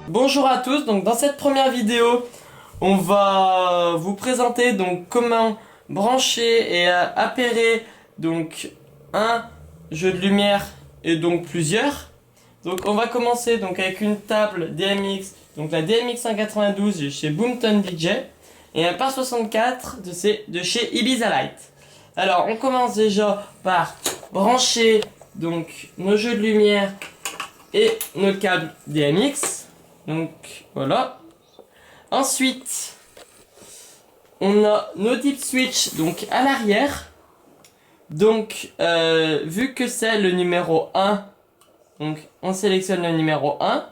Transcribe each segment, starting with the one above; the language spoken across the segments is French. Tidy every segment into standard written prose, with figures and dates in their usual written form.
Bonjour à tous, donc dans cette première vidéo, on va vous présenter donc comment brancher et appairer donc un jeu de lumière et donc plusieurs. Donc on va commencer donc avec une table DMX, donc la DMX 192 de chez Boomton DJ et un par 64 de chez Ibiza Light. Alors on commence déjà par brancher donc nos jeux de lumière et nos câbles DMX. Donc voilà. Ensuite, on a nos deep switch donc à l'arrière. Donc vu que c'est le numéro 1, donc on sélectionne le numéro 1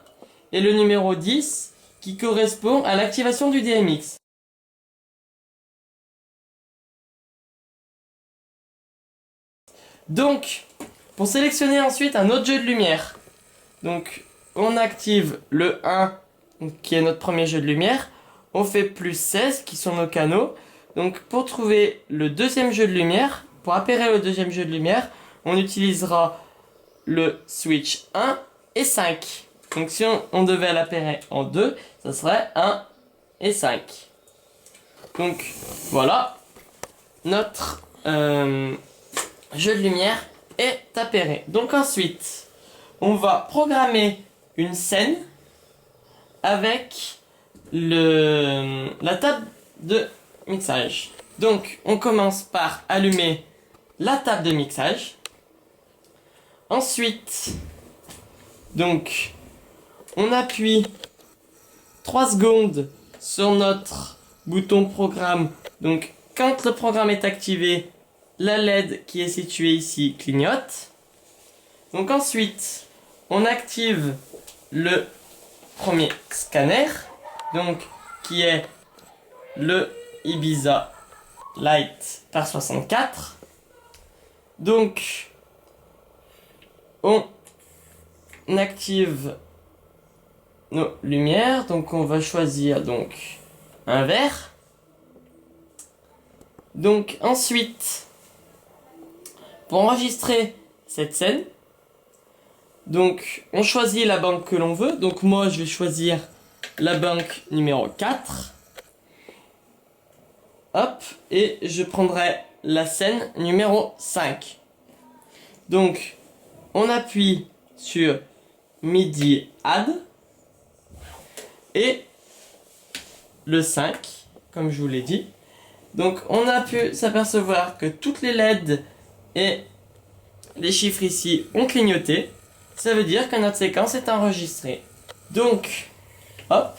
et le numéro 10 qui correspond à l'activation du DMX. Donc, pour sélectionner ensuite un autre jeu de lumière, donc on active le 1 qui est notre premier jeu de lumière, on fait plus 16 qui sont nos canaux. Donc pour trouver le deuxième jeu de lumière, pour appairer le deuxième jeu de lumière, on utilisera le switch 1 et 5. Donc si on devait l'appairer en 2, ça serait 1 et 5. Donc voilà, notre jeu de lumière est appairé. Donc ensuite, on va programmer une scène avec la table de mixage. Donc on commence par allumer la table de mixage. Ensuite, donc on appuie 3 secondes sur notre bouton programme. Donc quand le programme est activé, la LED qui est située ici clignote. Donc ensuite, on active le premier scanner, donc qui est le Ibiza Light par 64. Donc on active nos lumières, donc on va choisir donc un vert. Donc ensuite, pour enregistrer cette scène, donc on choisit la banque que l'on veut. Donc moi je vais choisir la banque numéro 4. Hop, et je prendrai la scène numéro 5. Donc on appuie sur MIDI Add et le 5, comme je vous l'ai dit. Donc on a pu s'apercevoir que toutes les LED et les chiffres ici ont clignoté. Ça veut dire que notre séquence est enregistrée. Donc, hop,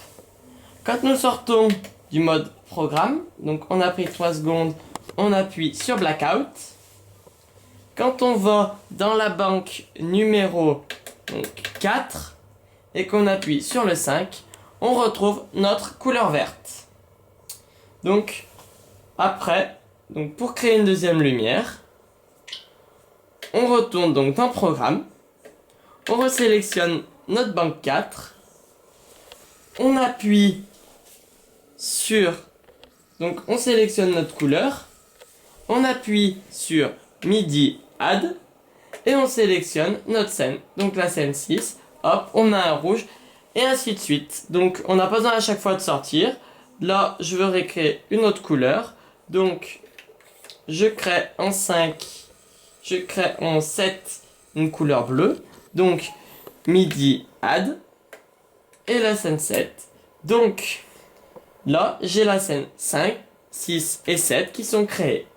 quand nous sortons du mode programme, donc on a pris 3 secondes, on appuie sur Blackout. Quand on va dans la banque numéro 4 et qu'on appuie sur le 5, on retrouve notre couleur verte. Donc, après, donc pour créer une deuxième lumière, on retourne donc dans Programme. On resélectionne notre banque 4. On appuie sur... Donc on sélectionne notre couleur. On appuie sur MIDI Add. Et on sélectionne notre scène. Donc la scène 6. Hop, on a un rouge. Et ainsi de suite. Donc on n'a pas besoin à chaque fois de sortir. Là, je veux recréer une autre couleur. Donc je crée en 5. Je crée en 7 une couleur bleue. Donc, MIDI Add et la scène 7. Donc, là, j'ai la scène 5, 6 et 7 qui sont créées.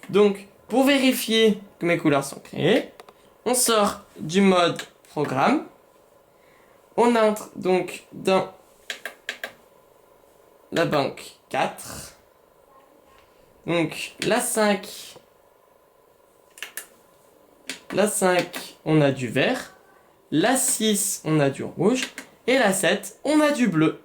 Donc, pour vérifier que mes couleurs sont créées, on sort du mode programme. On entre donc dans la banque 4. Donc, la 5, on a du vert. La 6, on a du rouge. Et la 7, on a du bleu.